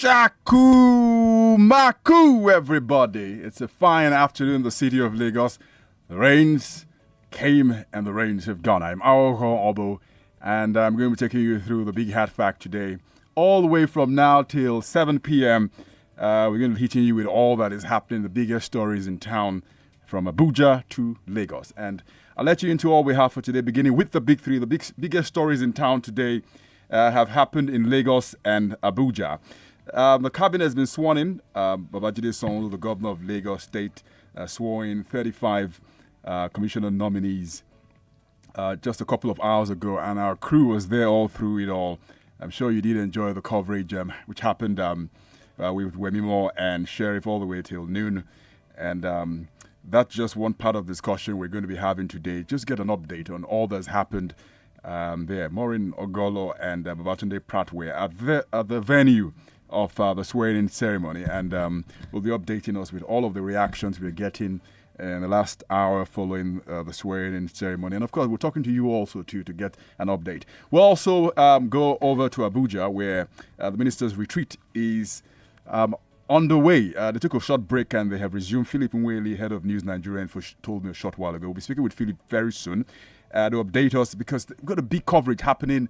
Shaku Maku, everybody. It's a fine afternoon in the city of Lagos. The rains came and the rains have gone. I'm Aghogho, Oboh, and I'm going to be taking you through the Big Hat Fact today. All the way from now till 7 p.m., we're going to be hitting you with all that is happening, the biggest stories in town, from Abuja to Lagos. And I'll let you into all we have for today, beginning with the big three. The biggest stories in town today have happened in Lagos and Abuja. The cabinet has been sworn in. Babajide Sanwo-Olu, the governor of Lagos State, swore in 35 commissioner nominees just a couple of hours ago, and our crew was there all through it all. I'm sure you did enjoy the coverage, which happened with Wemimo and Sheriff all the way till noon. And that's just one part of the discussion we're going to be having today. Just get an update on all that's happened there. Maureen Ogolo and Babatunde Pratt were at the venue of the swearing-in ceremony, and will be updating us with all of the reactions we're getting in the last hour following the swearing-in ceremony. And of course, we're talking to you also to get an update. We'll also go over to Abuja, where the minister's retreat is underway. They took a short break and they have resumed. Philip Nweli, head of News Nigeria Info, told me a short while ago. We'll be speaking with Philip very soon to update us, because we've got a big coverage happening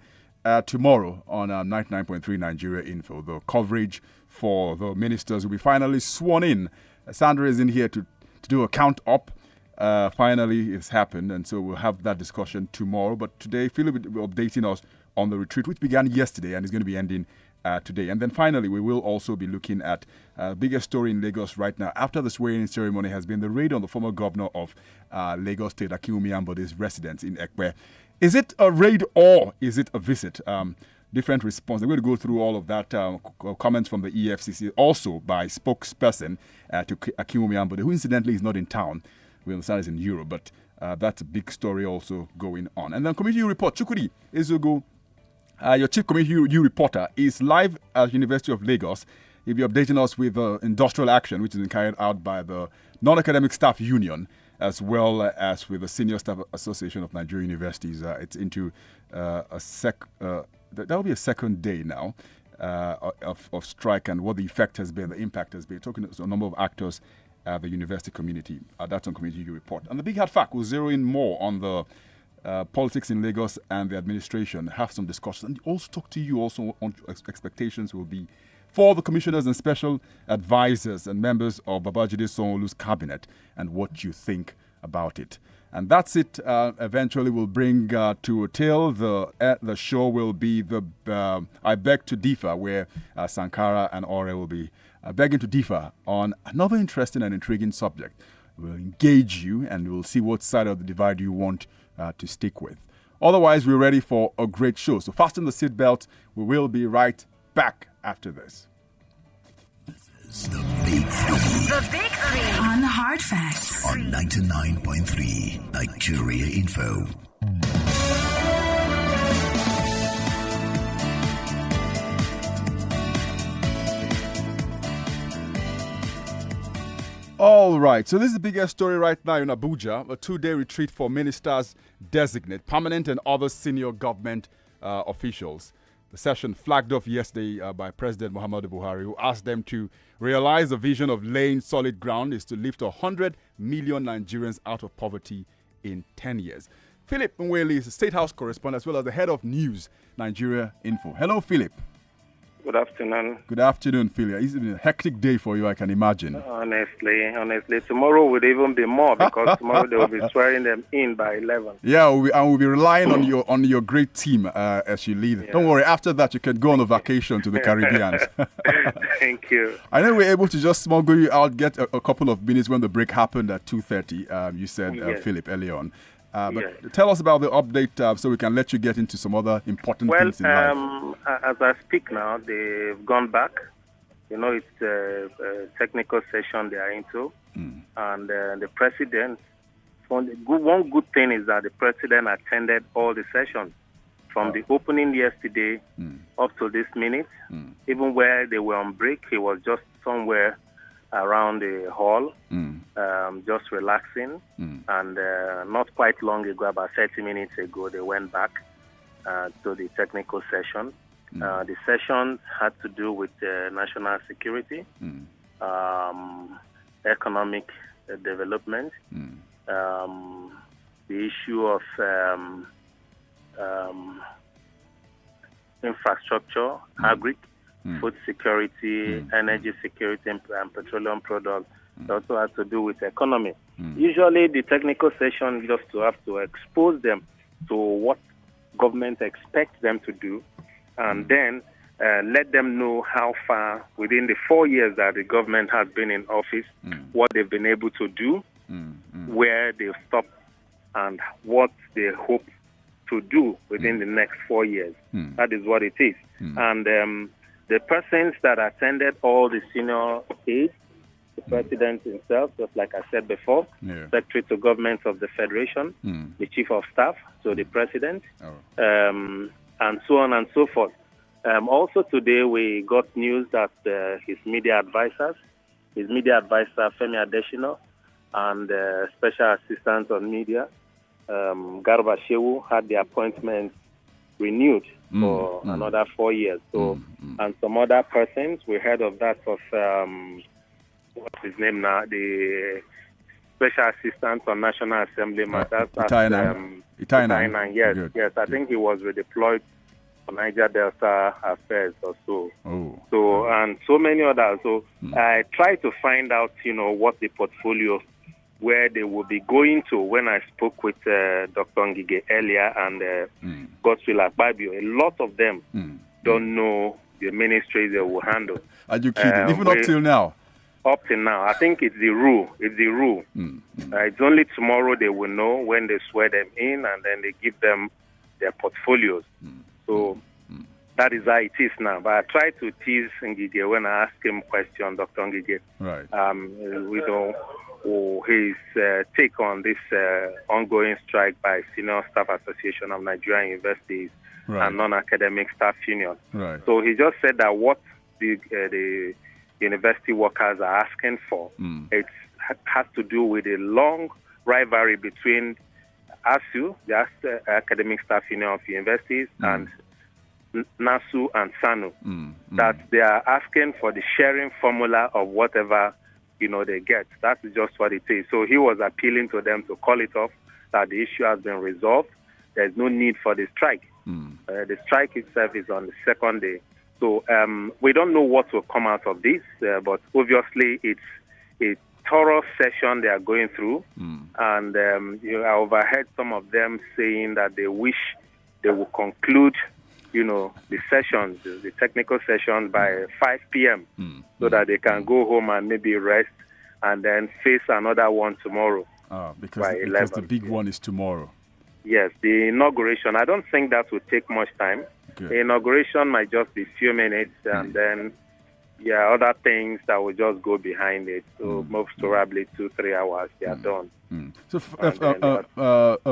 tomorrow on 99.3 Nigeria Info. The coverage for the ministers will be finally sworn in. Sandra is in here to do a count up. Finally, it's happened, and so we'll have that discussion tomorrow. But today, Philip will be updating us on the retreat, which began yesterday and is going to be ending today. And then finally, we will also be looking at the biggest story in Lagos right now after the swearing-in ceremony has been the raid on the former governor of Lagos State, Akinwumi Ambode's residence in Ekpe. Is it a raid or is it a visit? Different response. I'm going to go through all of that. Comments from the EFCC, also by spokesperson to Akinwumi Ambode, who incidentally is not in town. We understand he's in Europe, but that's a big story also going on. And then community report. Chukwudi Ezekwesili, your chief community reporter, is live at University of Lagos. He'll be updating us with industrial action, which is being carried out by the Non-Academic Staff Union, as well as with the Senior Staff Association of Nigerian Universities. It's into that will be a second day now of strike, and what the effect has been, the impact has been. Talking to a number of actors at the university community. That's on Community Report. And the Big Hat Fact will zero in more on the politics in Lagos and the administration. Have some discussions, and also talk to you also on expectations will be for the commissioners and special advisors and members of Babajide Sanwo-Olu's cabinet, and what you think about it. And that's it. Eventually, we'll bring to a tail. The show will be the I Beg to Differ, where Sankara and Ore will be begging to differ on another interesting and intriguing subject. We'll engage you, and we'll see what side of the divide you want to stick with. Otherwise, we're ready for a great show. So fasten the seatbelt. We will be right back after this. The Big Three. The Big Three. On Hard Facts. On 99.3 Nigeria Info. All right, so this is the biggest story right now in Abuja, a two-day retreat for ministers designate, permanent and other senior government officials. The session flagged off yesterday by President Muhammadu Buhari, who asked them to realize the vision of laying solid ground is to lift 100 million Nigerians out of poverty in 10 years. Philip Nweli is the State House correspondent as well as the head of News Nigeria Info. Hello, Philip. Good afternoon. Good afternoon, Philip. It's been a hectic day for you, I can imagine. Honestly. Tomorrow would even be more, because tomorrow they will be swearing them in by 11. Yeah, we'll be relying on your great team as you lead. Yeah. Don't worry, after that you can go on a vacation to the Caribbean. Thank you. I know we're able to just smuggle you out, get a couple of minutes when the break happened at 2:30, you said, yes. Philip, earlier on. But yes. Tell us about the update so we can let you get into some other important things in life. As I speak now, they've gone back. You know, it's a technical session they are into. And the president, one good thing is that the president attended all the sessions from the opening yesterday up to this minute. Even where they were on break, he was just somewhere around the hall, just relaxing. And not quite long ago, about 30 minutes ago, they went back to the technical session. The sessions had to do with national security, economic development, the issue of infrastructure, agri, food security, energy security, and petroleum products. It also has to do with economy. Usually the technical session just to have to expose them to what government expects them to do, and then let them know how far within the 4 years that the government has been in office, what they've been able to do, where they've stopped, and what they hope to do within the next 4 years. That is what it is. And the persons that attended all the senior aides, the president himself, just like I said before, Secretary to Government of the Federation, the Chief of Staff, so the President, and so on and so forth. Also today we got news that his media advisor, Femi Adesina, and Special Assistant on Media, Garba Shehu, had the appointment renewed for another 4 years. So, and some other persons, we heard of that of, what's his name now, the Special Assistant on National Assembly Matters. Itainan. Yes, Good. yes, I think he was redeployed for Niger Delta Affairs or so. So, and so many others. So I tried to find out, what the portfolio, where they will be going to. When I spoke with Dr. Ngige earlier and Godswill Akpabio, a lot of them don't know the ministries they will handle. Are you kidding? Even up till now? Up till now. I think it's the rule. It's only tomorrow they will know when they swear them in and then they give them their portfolios. So that is how it is now. But I tried to tease Ngige when I asked him question, Dr. Ngige. Right. We know his take on this ongoing strike by Senior Staff Association of Nigerian Universities and Non-Academic Staff Union. Right. So he just said that what the university workers are asking for, it has to do with a long rivalry between ASU, the Academic Staff Union of Universities, and NASU and SANU, that they are asking for the sharing formula of whatever they get. That's just what it is. So he was appealing to them to call it off, that the issue has been resolved. There's no need for the strike. The strike itself is on the second day. So we don't know what will come out of this, but obviously it's a thorough session they are going through. And I overheard some of them saying that they wish they will conclude the sessions, the technical sessions by 5 p.m. So that they can go home and maybe rest and then face another one tomorrow. Because the big one is tomorrow. Yes, the inauguration. I don't think that will take much time. Good. The inauguration might just be a few minutes and then, other things that will just go behind it. So most probably 2-3 hours, they are done. So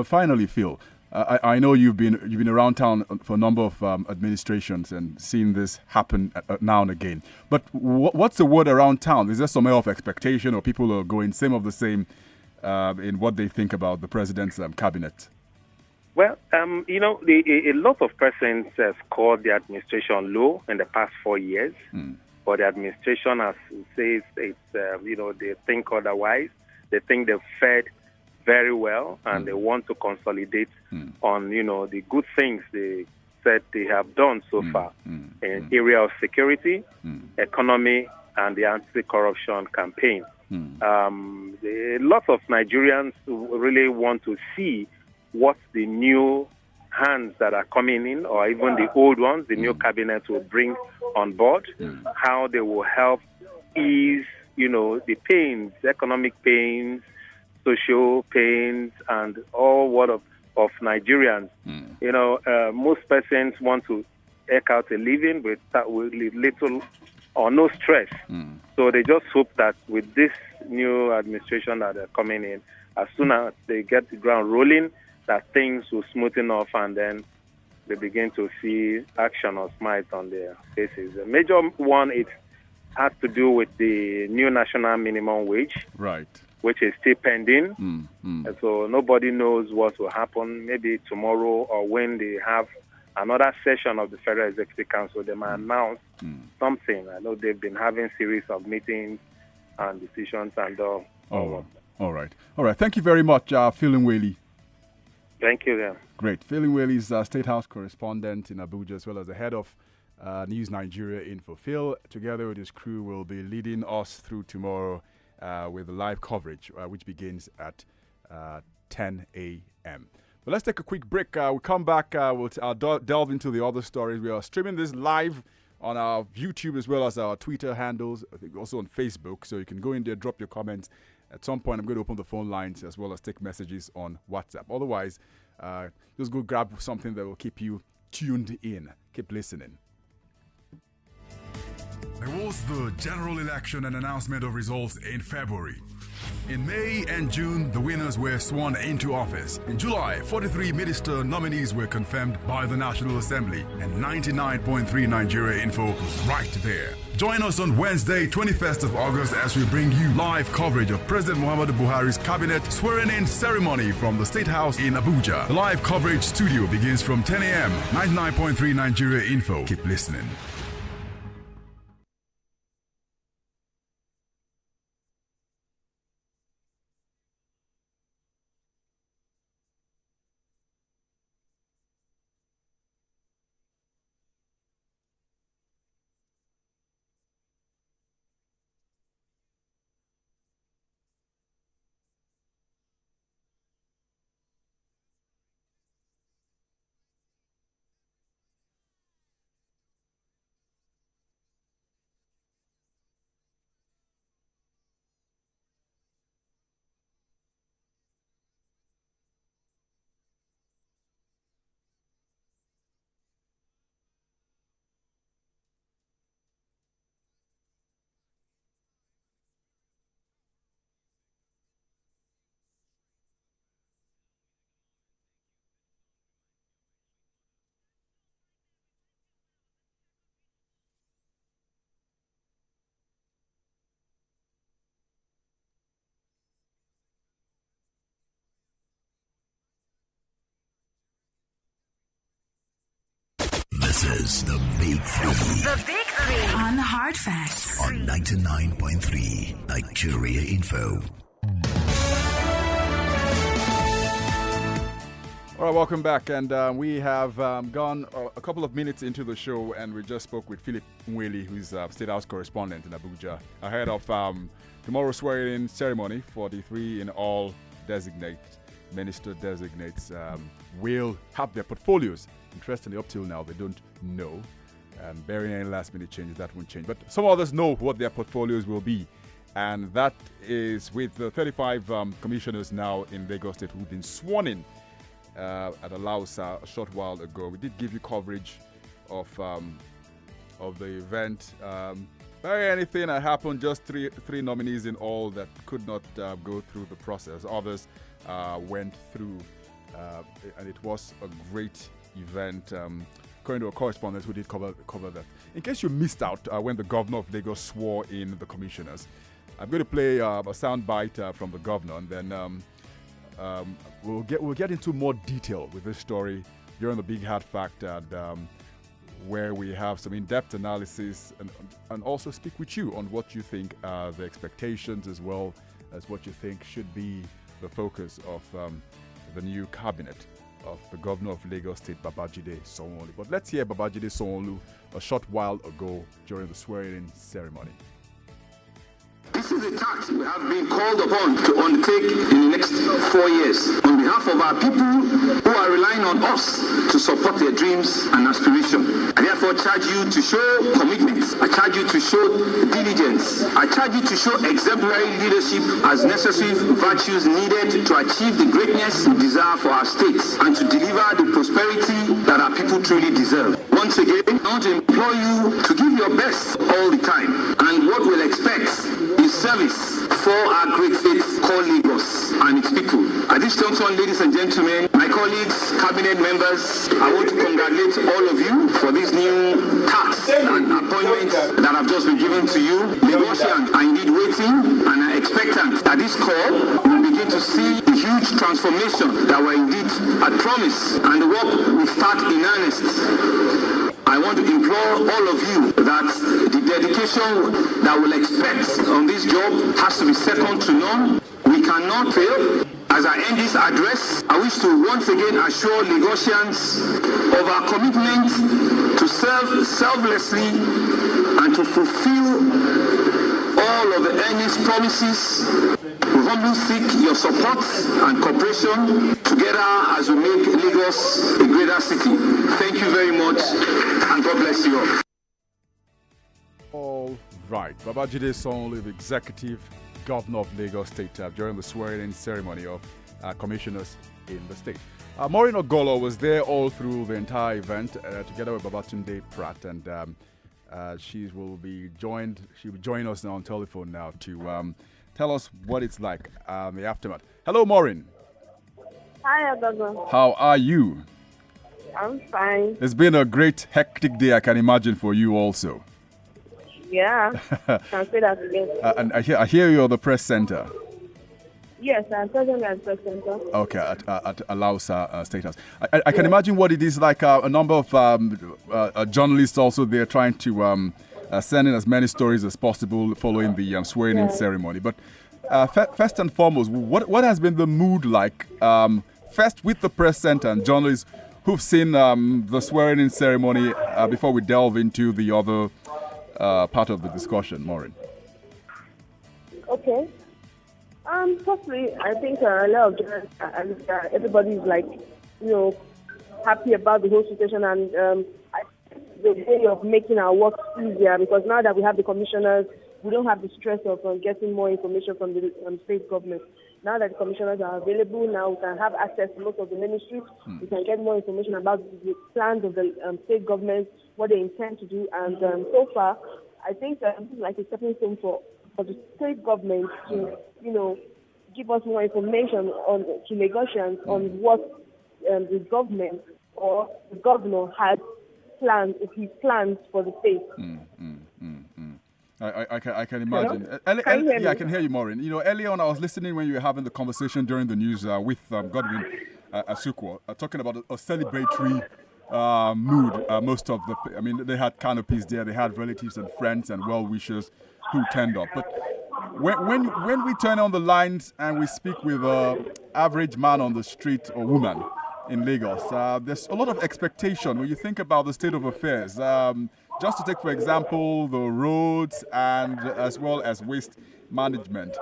finally, Phil, I know you've been around town for a number of administrations and seen this happen now and again. But what's the word around town? Is there some air of expectation, or people are going same of the same in what they think about the president's cabinet? Well, a lot of persons have scored the administration low in the past 4 years. But the administration says it's, they think otherwise. They think they've fared very well, and they want to consolidate on, the good things they said they have done so far in area of security, economy, and the anti-corruption campaign. A lot of Nigerians really want to see what the new hands that are coming in, or even the old ones, the new cabinet will bring on board, how they will help ease, the pains, economic pains, social pains, and all what of Nigerians. Most persons want to eke out a living with little or no stress. So they just hope that with this new administration that are coming in, as soon as they get the ground rolling, that things will smoothen off, and then they begin to see action or smite on their faces. The major one, it has to do with the new national minimum wage, right, which is still pending. And so nobody knows what will happen. Maybe tomorrow or when they have another session of the Federal Executive Council, they might announce something. I know they've been having series of meetings and decisions and all. All right. Thank you very much, Philin Whaley. Thank you, then. Great. Philin Whaley is State House correspondent in Abuja, as well as the head of News Nigeria Info. Phil, together with his crew, will be leading us through tomorrow with the live coverage, which begins at 10 a.m. But let's take a quick break. We'll come back. We'll delve into the other stories. We are streaming this live on our YouTube as well as our Twitter handles, I think also on Facebook. So you can go in there, drop your comments. At some point, I'm going to open the phone lines as well as take messages on WhatsApp. Otherwise, just go grab something that will keep you tuned in. Keep listening. There was the general election and announcement of results in February. In May and June, the winners were sworn into office. In July, 43 minister nominees were confirmed by the National Assembly, and 99.3 Nigeria Info was right there. Join us on Wednesday, 21st of August, as we bring you live coverage of President Muhammadu Buhari's cabinet swearing-in ceremony from the State House in Abuja. The live coverage studio begins from 10 a.m. 99.3 Nigeria Info. Keep listening. This is the Big Three. The Big Three on Hard Facts on 99.3 Nigeria Info. All right, welcome back. And we have gone a couple of minutes into the show, and we just spoke with Philip Nweli, who's State House correspondent in Abuja, ahead of tomorrow's swearing-in ceremony. 43 in all minister designates will have their portfolios. Interestingly, up till now, they don't know. Barring any last-minute changes, that won't change. But some others know what their portfolios will be. And that is with the 35 commissioners now in Lagos State who've been sworn in at Laos a short while ago. We did give you coverage of the event. Barring anything that happened, just three nominees in all that could not go through the process. Others went through, and it was a great event. According to a correspondent who did cover that. In case you missed out when the governor of Lagos swore in the commissioners, I'm going to play a sound bite from the governor, and then we'll get into more detail with this story during the Big Hard Fact, and where we have some in-depth analysis and also speak with you on what you think are the expectations, as well as what you think should be the focus of the new cabinet of the governor of Lagos State, Babajide Sanwo-Olu. But let's hear Babajide Sanwo-Olu a short while ago during the swearing-in ceremony. This is a task we have been called upon to undertake in the next 4 years on behalf of our people who are relying on us to support their dreams and aspirations. I therefore charge you to show commitment. I charge you to show diligence. I charge you to show exemplary leadership as necessary virtues needed to achieve the greatness we desire for our states and to deliver the prosperity that our people truly deserve. Once again, I want to implore you to give your best all the time, and what we'll expect is service for our great state called Lagos and its people. At this juncture, ladies and gentlemen, my colleagues, cabinet members, I want to congratulate all of you for these new tasks and appointments that have just been given to you. Lagosians are indeed waiting and are expectant that this call will begin to see huge transformation that were indeed a promise, and the work will start in earnest I want to implore all of you that the dedication that we'll expect on this job has to be second to none. We cannot fail. As I end this address, I wish to once again assure Lagosians of our commitment to serve selflessly and to fulfill all of the earnest promises. We humbly seek your support and cooperation together as we make Lagos a greater city. Thank you very much, and God bless you all. All right. Babajide Sanwo-Olu, the executive governor of Lagos State, during the swearing-in ceremony of commissioners in the state. Maureen Ogolo was there all through the entire event, together with Babatunde Pratt, and she will join us now on telephone now to tell us what it's like the aftermath. Hello, Maureen. Hi, Aghogho. How are you? I'm fine. It's been a great, hectic day, I can imagine, for you also. Yeah, can say that again. And I hear you're the press center. Yes, I'm present at the press center. Okay, at Alausa State House. I can imagine what it is like. A number of journalists also there trying to send in as many stories as possible following the swearing-in ceremony. But first and foremost, what has been the mood like? First with the press center and journalists who've seen the swearing-in ceremony before we delve into the other part of the discussion, Maureen. Okay. Firstly, I think a lot of journalists and everybody is happy about the whole situation, and I think the way of making our work easier, because now that we have the commissioners, we don't have the stress of getting more information from the state government. Now that the commissioners are available, now we can have access to most of the ministries. We can get more information about the plans of the state government, what they intend to do, and so far, I think this is like a stepping stone for the state government to, give us more information to Lagosians on what the government or the governor has planned, if he plans for the state. I can imagine. I can hear you, Maureen. Earlier on, I was listening when you were having the conversation during the news with Godwin Asukwo, talking about a celebratory mood. Most of they had canopies there. They had relatives and friends and well-wishers who turned up. But when we turn on the lines and we speak with an average man on the street or woman in Lagos, there's a lot of expectation when you think about the state of affairs. Just to take, for example, the roads and as well as waste management.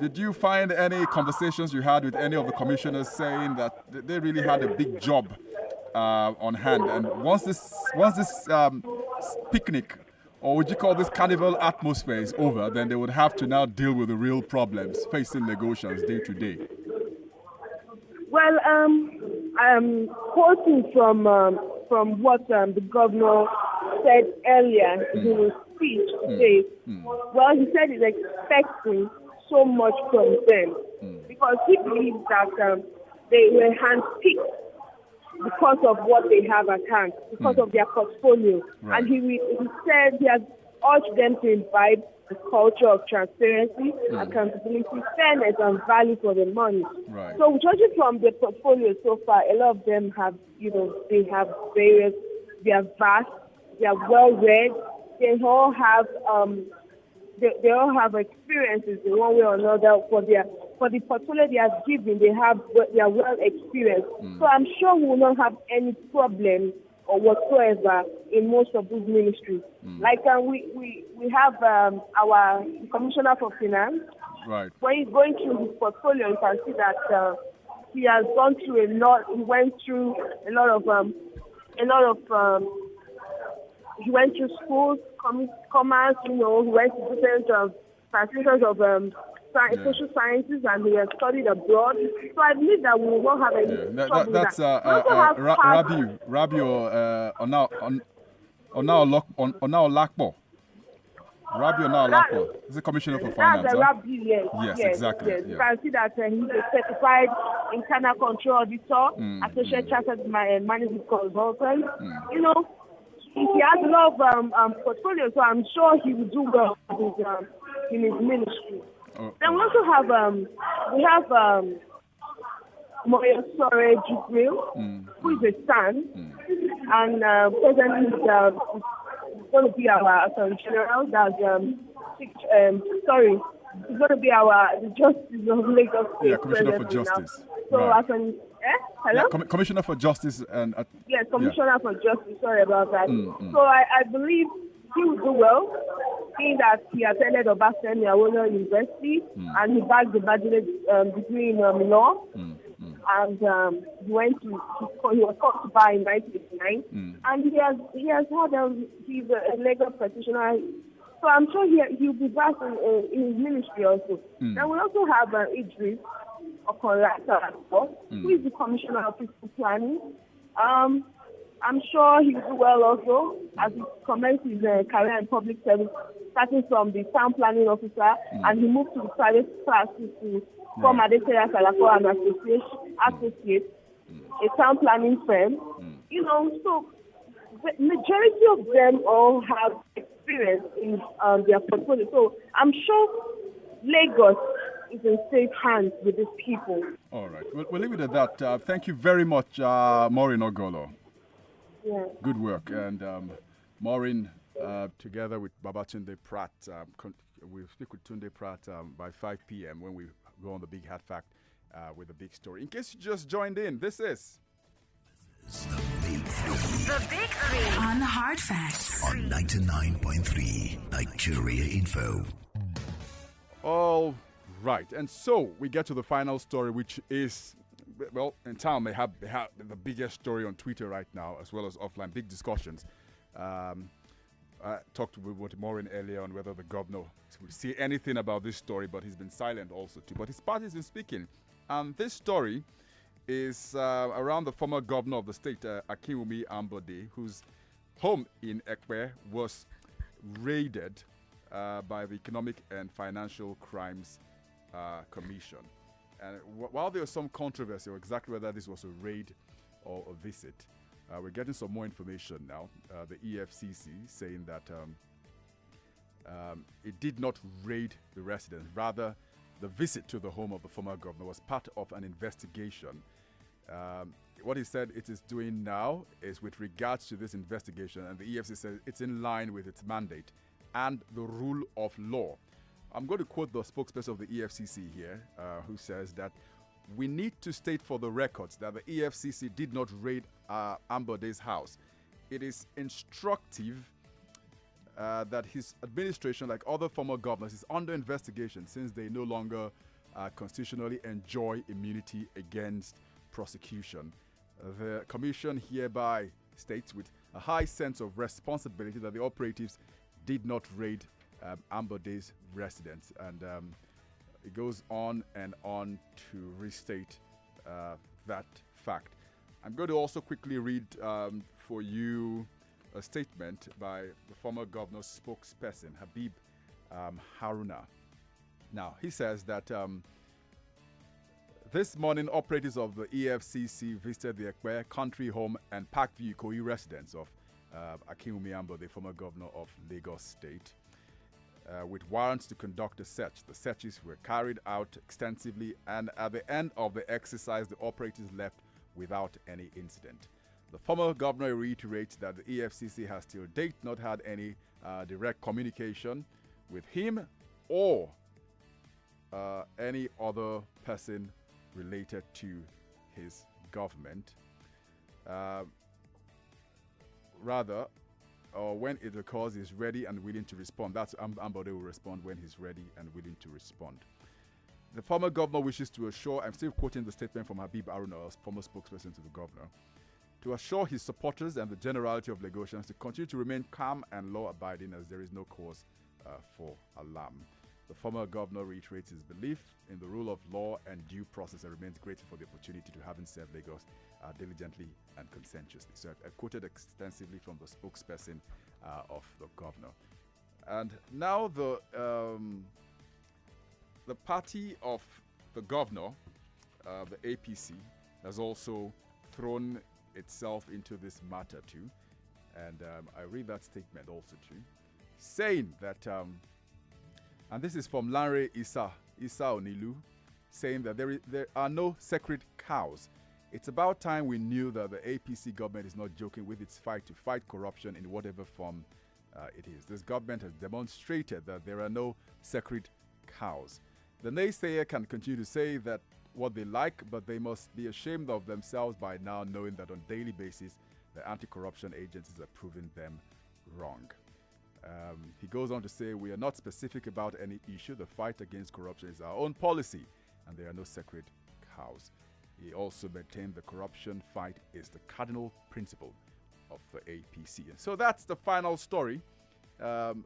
Did you find any conversations you had with any of the commissioners saying that they really had a big job on hand? And once this picnic, or would you call this carnival atmosphere, is over, then they would have to now deal with the real problems facing Lagosians day to day? Well, I'm quoting from what the governor said earlier in his speech today. Well, he said he's expecting so much from them because he believes that they were handpicked because of what they have at hand, because of their portfolio. Right. And he said he has urged them to imbibe the culture of transparency, accountability, fairness, and value for the money. Right. So, judging from the portfolio so far, a lot of them have, they have various, they are vast, they are well-read, they all have experiences in one way or another for the portfolio they are given. They are well experienced. So I'm sure we will not have any problem or whatsoever in most of these ministries. Like we have our Commissioner for Finance. Right. When he's going through his portfolio, you can see that he has gone through a lot. He went through a lot of he went through schools, commerce. He went to different translations of social sciences, and he has studied abroad. So I believe that we will not have any trouble with that. Rabi Lakpo. Rabi Lakpo is the Commissioner for Finance. That's Rabi, yes. Yes, exactly. Yes. You can see that he's a certified internal control auditor, associate chartered management consultant. He has a lot of portfolio, so I'm sure he will do well in his ministry. Then we also have Moyosore Jibril, who is a son. And presently, it's going to be our Attorney General. That's it's going to be the Justice of Lagos State. Yeah, Commissioner for Justice. Now. So, right. Hello? Yeah, Commissioner for Justice and yes, Commissioner for Justice. Sorry about that. Mm. So I believe he will do well, seeing that he attended Obafemi Awolowo University and he bagged the bachelor's degree in law. And he was taught to bar in 1989, and he has had he's a legal practitioner. So I'm sure he'll be back in his ministry also. Then we also have Idris Okonlata, who is the Commissioner of Fiscal Planning. I'm sure he will do well also as he commenced his career in public service, starting from the town planning officer, and he moved to the private practice to form Adeseya Salako and Associates, a town planning firm. So the majority of them all have experience in their portfolio. So I'm sure Lagos is in safe hands with these people. All right. We'll leave it at that. Thank you very much, Maureen Ogolo. Yeah. Good work. And Maureen, together with Babatunde Pratt, we'll speak with Tunde Pratt by 5 p.m. when we go on the Big Hat Fact with the big story. In case you just joined in, this is The Big Three. The Big Three on Hard Facts. On 99.3 Nigeria Info. all right. And so we get to the final story, which is, well, in town they have the biggest story on Twitter right now, as well as offline, big discussions. I talked with Maureen earlier on whether the governor will see anything about this story, but he's been silent also too. But his party's been speaking. And this story is around the former governor of the state, Akinwumi Ambode, whose home in Ekpe was raided by the Economic and Financial Crimes Commission. And while there was some controversy on exactly whether this was a raid or a visit, we're getting some more information now. The EFCC saying that it did not raid the residence. Rather, the visit to the home of the former governor was part of an investigation. What he said it is doing now is with regards to this investigation, and the EFCC says it's in line with its mandate and the rule of law. I'm going to quote the spokesperson of the EFCC here, who says that we need to state for the records that the EFCC did not raid Ambode's house. It is instructive that his administration, like other former governors, is under investigation since they no longer constitutionally enjoy immunity against prosecution. The commission hereby states with a high sense of responsibility that the operatives did not raid Ambode's residence. And it goes on and on to restate that fact. I'm going to also quickly read for you a statement by the former governor's spokesperson, Habib Haruna. Now, he says that this morning, operatives of the EFCC visited the Ekpe country home and Parkview Ikoyi residence of Akinwumi Ambode, the former governor of Lagos State, with warrants to conduct a search. The searches were carried out extensively, and at the end of the exercise, the operatives left without any incident. The former governor reiterates that the EFCC has till date not had any direct communication with him or any other person related to his government. Rather, when it occurs, he's ready and willing to respond. That's Ambode will respond when he's ready and willing to respond. The former governor wishes to assure, I'm still quoting the statement from Habib Haruna, former spokesperson to the governor, to assure his supporters and the generality of Lagosians to continue to remain calm and law-abiding as there is no cause for alarm. The former governor reiterates his belief in the rule of law and due process and remains grateful for the opportunity to having served Lagos diligently and conscientiously. So I've quoted extensively from the spokesperson of the governor. And now the party of the governor, the APC, has also thrown itself into this matter too. And I read that statement also too, saying that, and this is from Lanre Isa Onilu, saying that there are no sacred cows It's about time we knew that the APC government is not joking with its fight to fight corruption in whatever form it is. This government has demonstrated that there are no sacred cows. The naysayer can continue to say that what they like, but they must be ashamed of themselves by now, knowing that on a daily basis, the anti-corruption agencies are proving them wrong. He goes on to say, we are not specific about any issue. The fight against corruption is our own policy, and there are no sacred cows. He also maintained the corruption fight is the cardinal principle of the APC. And so that's the final story on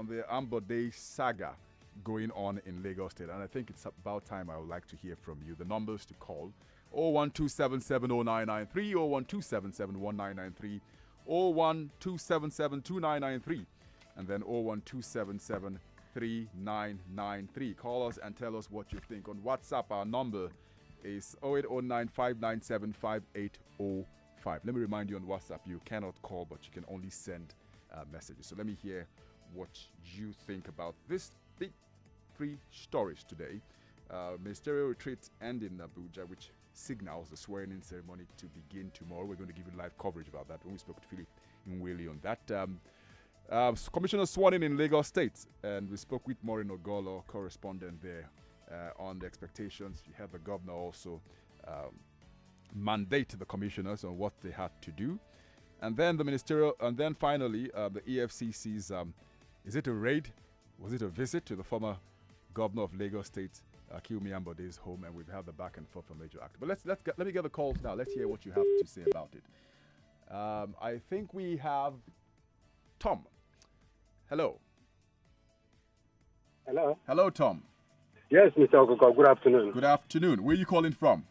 the Oboh saga going on in Lagos State. And I think it's about time I would like to hear from you. The numbers to call: 012770993, 012771993, 012772993, and then 012773993. Call us and tell us what you think. On WhatsApp, our number is 0809597585. Let me remind you, on WhatsApp, you cannot call, but you can only send messages. So let me hear what you think about this big three stories today. Ministerial retreat end in Abuja, which signals the swearing-in ceremony to begin tomorrow. We're going to give you live coverage about that when we spoke to Philip Nweli on that. Commissioner sworn in Lagos State, and we spoke with Maureen Ogolo, correspondent there, on the expectations. You had the governor also mandate the commissioners on what they had to do. And then the ministerial, and then finally, the EFCC's, is it a raid? Was it a visit to the former governor of Lagos State, Akinwumi Ambode's home? And we've had the back and forth from Major Actor. But let me get the calls now. Let's hear what you have to say about it. I think we have Tom. Hello. Hello. Hello, Tom. Yes, Mr. Aghogho. Good afternoon. Good afternoon. Where are you calling from?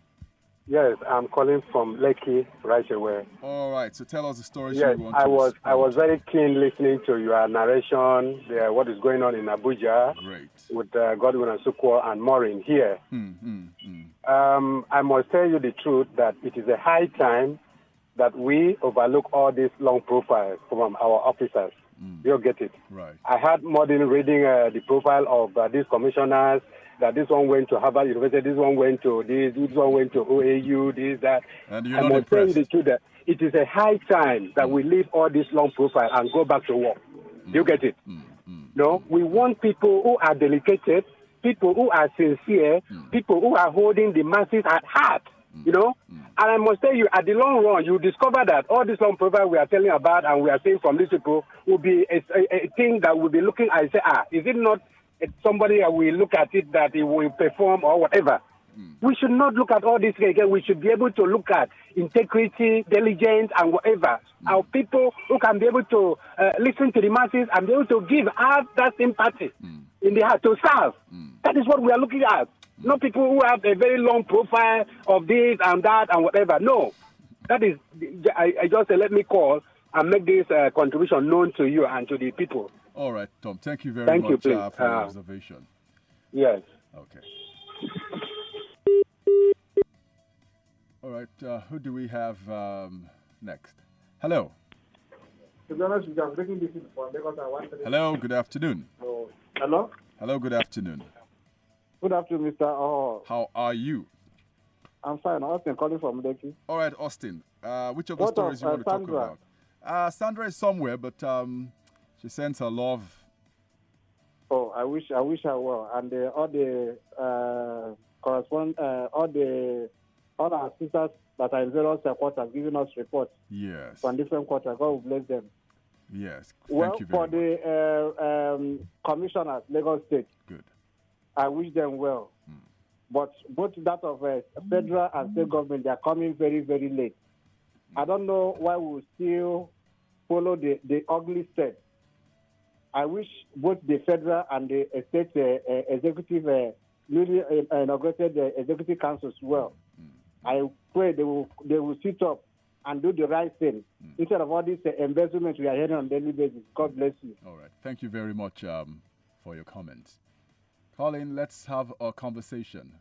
Yes, I'm calling from Lekki right away. All right. So tell us the stories yes, you want to I was very keen listening to your narration, what is going on in Abuja. Great. With Godwin and Sukwo and Maureen here. I must tell you the truth that it is a high time that we overlook all these long profiles from our officers. You'll get it. Right. I had Maureen reading the profile of these commissioners, that this one went to Harvard University, this one went to this one went to OAU, this, that. And you're I not must tell you impressed. the truth that it is a high time that we leave all this long profile and go back to work. You get it? No, we want people who are dedicated, people who are sincere, people who are holding the masses at heart. You know? And I must tell you, at the long run, you discover that all this long profile we are telling about and we are saying from these people will be a thing that will be looking and say, is it not somebody that we look at it that it will perform or whatever? We should not look at all this again. We should be able to look at integrity, diligence, and whatever. Our people who can be able to listen to the masses and be able to have that sympathy in the heart to serve. That is what we are looking at. Not people who have a very long profile of this and that and whatever. No. That is, I just say, let me call and make this contribution known to you and to the people. All right, Tom. Thank you very much for your observation. Yes. Okay. All right. Who do we have next? Hello. To be honest with you, I'm taking this for because I want to. Hello. Good afternoon. Hello. Hello. Good afternoon. Good afternoon, Mr. Oh. How are you? I'm fine. Austin calling from Lekki. All right, Austin. Which of the stories you want to talk about? Sandra is somewhere, but she sends her love. Oh, I wish her well. And all the all our sisters that are in various quarters giving us reports. Yes. From different quarters. God will bless them. Yes. Well, Thank you very much. The commissioners, Lagos State. Good. I wish them well. But both that of federal and state government, they are coming very, very late. I don't know why we still follow the ugly steps. I wish both the federal and the state executive, newly inaugurated executive councils well. I pray they will sit up and do the right thing instead of all these embezzlement we are hearing on a daily basis. God bless you. All right. Thank you very much for your comments. Colin, let's have a conversation.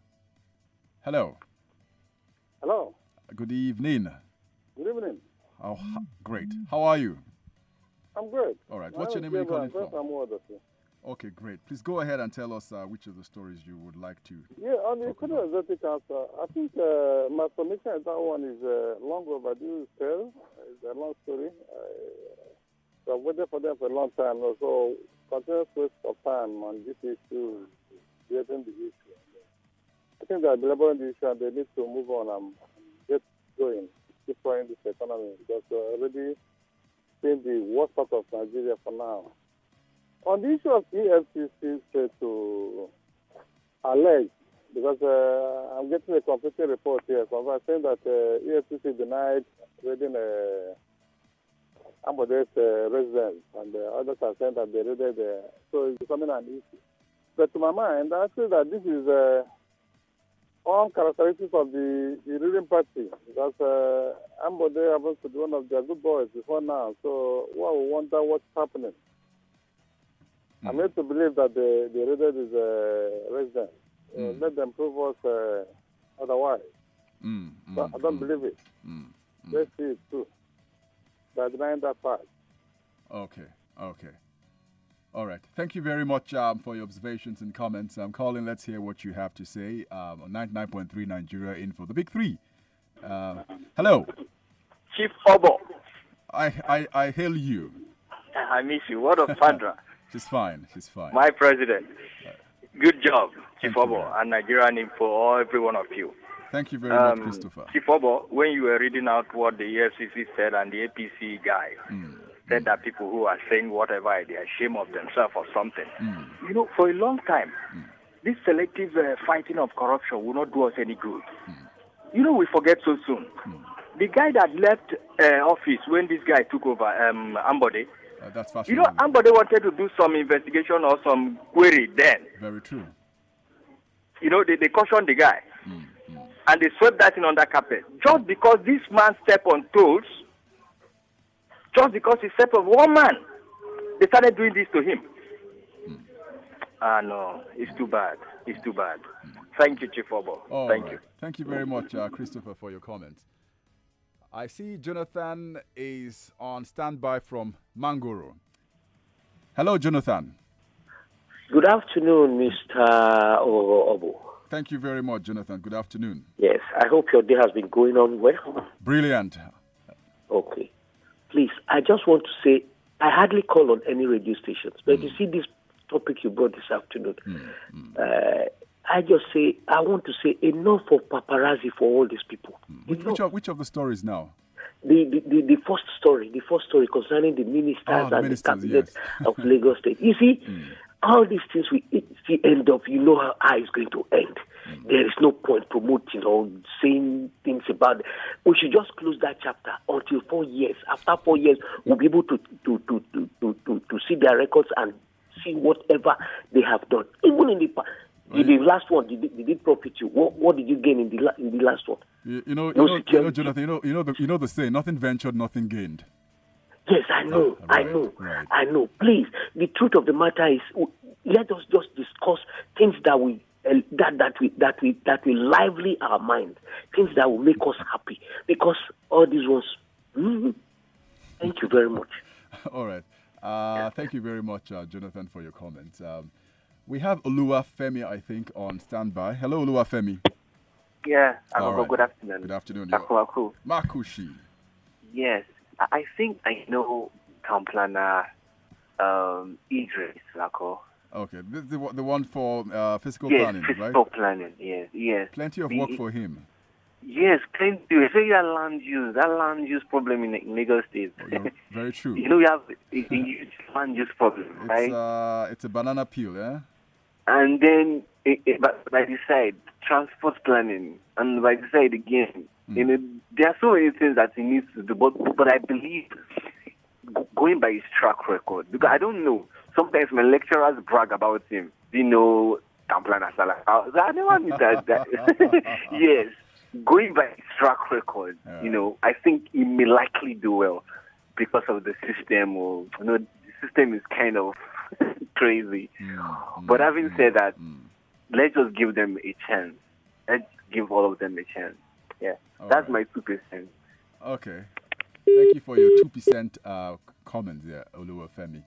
Hello. Hello. Good evening. Good evening. Oh, great. How are you? I'm good. All right. What's your name? Where are you calling from? Okay, great. Please go ahead and tell us which of the stories you would like to. Yeah, on the Federal Executive Council, I think my submission is that one is long overdue still. It's a long story. So I've waited for them for a long time now. So continuous waste of time on this issue, getting the issue. I think they're delivering the issue and they need to move on and get going, keep trying this economy because we're already seeing the worst part of Nigeria for now. On the issue of EFCC to allege, because I'm getting a conflicting report here, so I'm saying that EFCC denied raiding Ambode's residence, and others are saying that they raided so it's becoming an issue. But to my mind, I feel that this is all characteristics of the ruling party, because Ambode happens to be one of their good boys before now, so one will wonder what's happening. I'm made to believe that the raided is resident. Let them prove us otherwise. But I don't believe it. Let's see it too. They're denying that part. Okay. All right. Thank you very much for your observations and comments. Colin, let's hear what you have to say on 99.3 Nigeria Info. The Big Three. Hello. Chief Oboh. I hail you. I miss you. What of Sandra? She's fine. My president. Good job, Chief Oboh, and Nigerian Info, all every one of you. Thank you very much, Christopher. Chief Oboh, when you were reading out what the EFCC said and the APC guy said that people who are saying whatever, they are ashamed of themselves or something. You know, for a long time, this selective fighting of corruption will not do us any good. You know, we forget so soon. The guy that left office when this guy took over, Ambode, that's you know, Ambode wanted to do some investigation or some query then. Very true. You know, they cautioned the guy. And they swept that in under carpet. Just because this man stepped on toes, just because he stepped on one man, they started doing this to him. No, it's too bad. Thank you, Chief Oboh. Thank you. Thank you very much, Christopher, for your comments. I see Jonathan is on standby from Mangoro. Hello, Jonathan. Good afternoon, Mr. Oboh. Thank you very much, Jonathan. Good afternoon. Yes, I hope your day has been going on well. Brilliant. Okay. Please, I just want to say, I hardly call on any radio stations, but you see this topic you brought this afternoon, I just say, I want to say enough of paparazzi for all these people. Which of the stories now? The first story concerning the ministers and the cabinet of Lagos State. You see, all these things it's the end of, you know how it's going to end. There is no point promoting or saying things about it. We should just close that chapter until 4 years. After 4 years, we'll be able to see their records and see whatever they have done. Even in the last one, did it profit you? What did you gain in the last one? You know, Jonathan. You know the saying: nothing ventured, nothing gained. Yes, I know. I know. Please, the truth of the matter is, let us just discuss things that will lively our mind, things that will make us happy. Because all these ones. Thank you very much. All right. Thank you very much, Jonathan, for your comments. We have Oluwafemi, I think, on standby. Hello, Oluwafemi. Yeah, Right. Good afternoon. Good afternoon. Makushi. Yes, I think I know town planner Idris Lako. Okay, this is the one for fiscal planning, right? Fiscal planning, yes. Plenty of work for him. Yes, plenty. Especially that land use problem in Lagos State. Very true. You know, we have a huge land use problem, right? It's a banana peel, yeah? And then, by the side, transport planning. And by the side again, you know, there are so many things that he needs to do. But I believe, going by his track record, because I don't know, sometimes my lecturers brag about him. You know, town planner Salah. I never knew that. Yes. Going by his track record, you know, I think he may likely do well because of the system. Or, you know, the system is kind of crazy. But having said that, let's just give them a chance. Let's give all of them a chance. Yeah, that's my 2%. Okay. Thank you for your 2% comments there, Oluwafemi.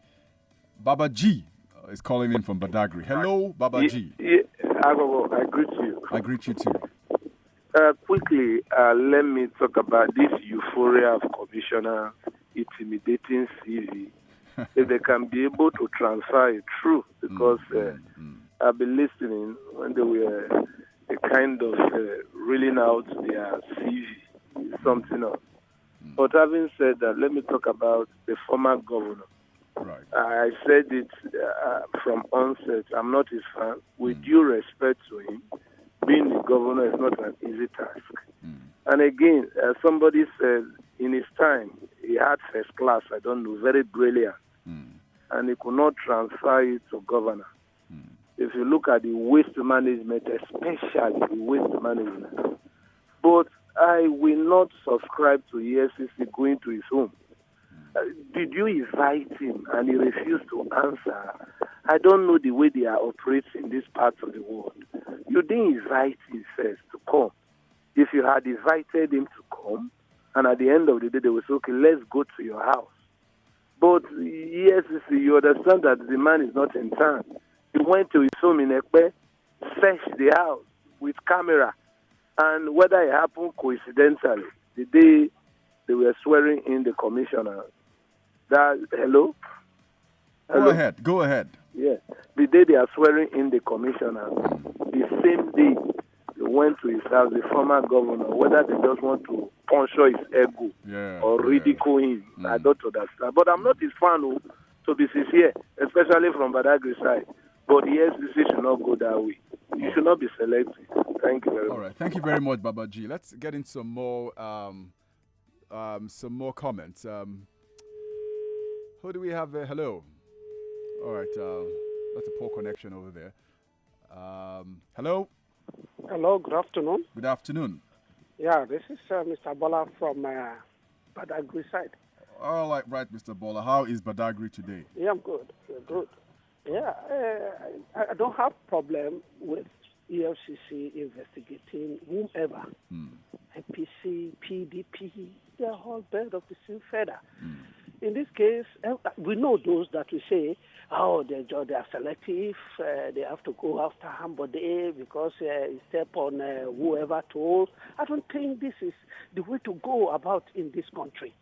Baba G is calling in from Badagry. Hello, Babaji. Aghogho, I greet you. I greet you too. Quickly, let me talk about this euphoria of commissioner intimidating CV. If they can be able to transfer it through, because I've been listening when they were kind of reeling out their CV, something else. But having said that, let me talk about the former governor. Right. I said it from onset. I'm not his fan. With due respect to him, being the governor is not an easy task. And again, somebody said in his time, he had first class, I don't know, very brilliant. And he could not transfer it to governor. If you look at the waste management, especially the waste management. But I will not subscribe to EFCC going to his home. Did you invite him and he refused to answer? I don't know the way they are operating in this part of the world. You didn't invite him first to come. If you had invited him to come, and at the end of the day they will say, okay, let's go to your house. But yes, you understand that the man is not in town. He went to his home in Ekpe, searched the house with camera, and whether it happened coincidentally, the day they were swearing in the commissioner. Hello? Go ahead. Yeah. The day they are swearing in the commissioner, the same day they went to his house, the former governor, whether they just want to puncture his ego or ridicule him, I don't understand. But I'm not his fan, to be sincere, especially from Badagry side. But the SDC should not go that way. You should not be selective. Thank you very much. All right. Thank you very much, Babaji. Let's get into some more comments. Who do we have there? Hello. All right. That's a poor connection over there. Hello. Hello. Good afternoon. Good afternoon. Yeah, this is Mr. Bola from Badagry side. All right, Mr. Bola. How is Badagry today? Yeah, I'm good. Good. Yeah, I don't have problem with EFCC investigating whomever. APC, PDP, they're all bird of the same feather. In this case, we know those that we say, they are selective, they have to go after Ambode because he step on whoever told. I don't think this is the way to go about in this country.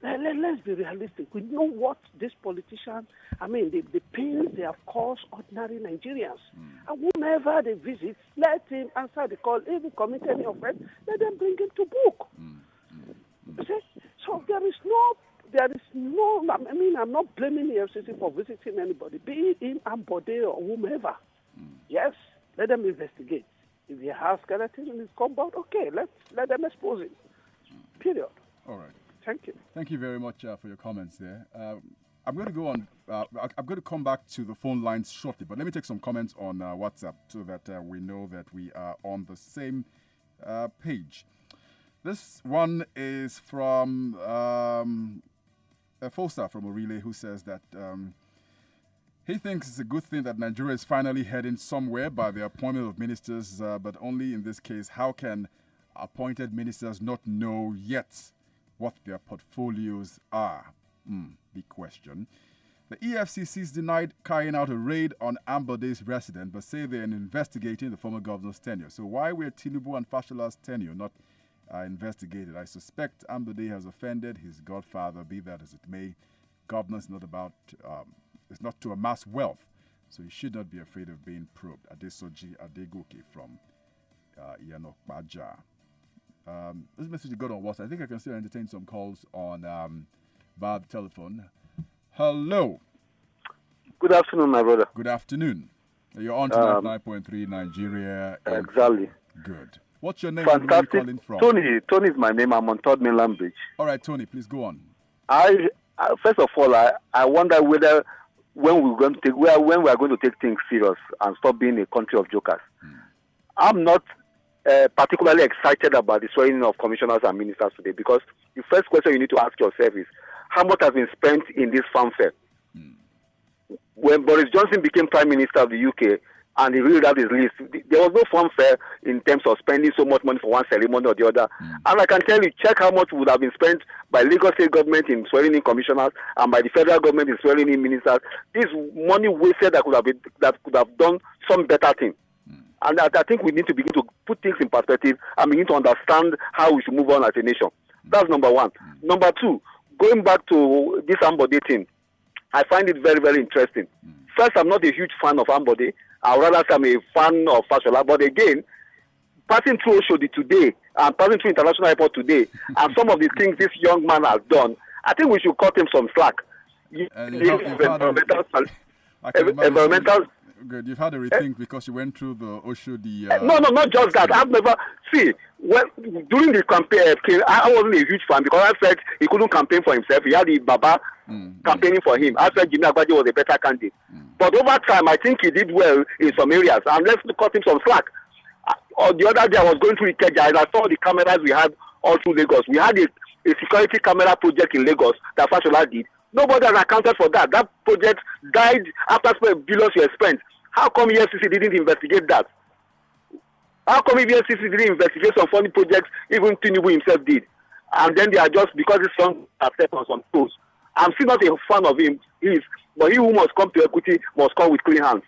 Let's be realistic. We know what this politician, the pains they have caused ordinary Nigerians. And whenever they visit, let him answer the call. If he commit any offense, let them bring him to book. You see? So there is no, I'm not blaming the FCC for visiting anybody, be it him, Ambode, or whomever. Yes, let them investigate. If he has skeleton in his compound, okay, let them expose him. Period. All right. Thank you. Thank you very much for your comments there. I'm going to go on. I'm going to come back to the phone lines shortly, but let me take some comments on WhatsApp so that we know that we are on the same page. This one is from a Foster from Orile who says that he thinks it's a good thing that Nigeria is finally heading somewhere by the appointment of ministers, but only in this case, how can appointed ministers not know yet what their portfolios are? Big question. The EFCC's denied carrying out a raid on Ambode's residence, but say they're investigating the former governor's tenure. So why were Tinubu and Fashola's tenure not investigated? I suspect Ambode has offended his godfather, be that as it may. Governor is not about, it's not to amass wealth, so he should not be afraid of being probed. Adesoji Adegoke from Iyanokbaja. This message got on WhatsApp. I think I can still entertain some calls on via the telephone. Hello. Good afternoon, my brother. Good afternoon. You're on to 9.3 Nigeria. Exactly. Good. What's your name? Fantastic. And where are you calling from? Tony is my name. I'm on Third Mainland Bridge. All right, Tony, please go on. First of all, I wonder whether when we are going to take things serious and stop being a country of jokers. I'm not particularly excited about the swearing of commissioners and ministers today, because the first question you need to ask yourself is, how much has been spent in this fanfare? When Boris Johnson became Prime Minister of the UK, and he read out his list. There was no fanfare in terms of spending so much money for one ceremony or the other. And I can tell you, check how much would have been spent by Lagos State government in swearing in commissioners and by the federal government in swearing in ministers. This money wasted that could have done some better thing. And I think we need to begin to put things in perspective and begin to understand how we should move on as a nation. That's number one. Number two, going back to this Ambode thing, I find it very, very interesting. First, I'm not a huge fan of Ambode. I would rather say I'm a fan of Fashola. But again, passing through Oshodi today and passing through International Airport today, and some of the things this young man has done, I think we should cut him some slack. Environmental. Good. You've had a rethink because you went through the Oshodi. No, not just that. I've never during the campaign. I wasn't a huge fan because I felt he couldn't campaign for himself. He had the Baba campaigning for him. I felt Jimmy Agbaje was a better candidate. But over time, I think he did well in some areas, and let's cut him some slack. The other day, I was going through Ikeja and I saw the cameras we had all through Lagos. We had a security camera project in Lagos that Fashola did. Nobody has accounted for that. That project died after billions were spent. How come EFCC didn't investigate that? How come EFCC didn't investigate some funny projects even Tinubu himself did? And then they are just, because his son has stepped on some toes. I'm still not a fan of him, but he who must come to equity must come with clean hands.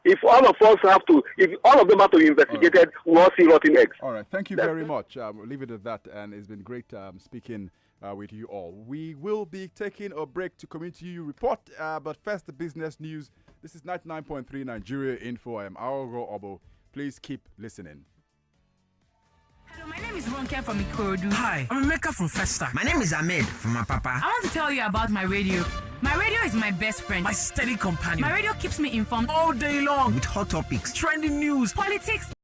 If all of them have to be investigated, we'll all see rotten eggs. All right, thank you very much. We'll leave it at that, and it's been great speaking with you all. We will be taking a break to Community Report, but first the business news. This is 99.3 Nigeria Info. I am Aghogho Oboh. Please keep listening. Hello, my name is Ronke from Ikorodu. Hi, I'm Emeka from Festa. My name is Ahmed from Apapa. I want to tell you about my radio. My radio is my best friend. My steady companion. My radio keeps me informed all day long with hot topics, trending news, politics,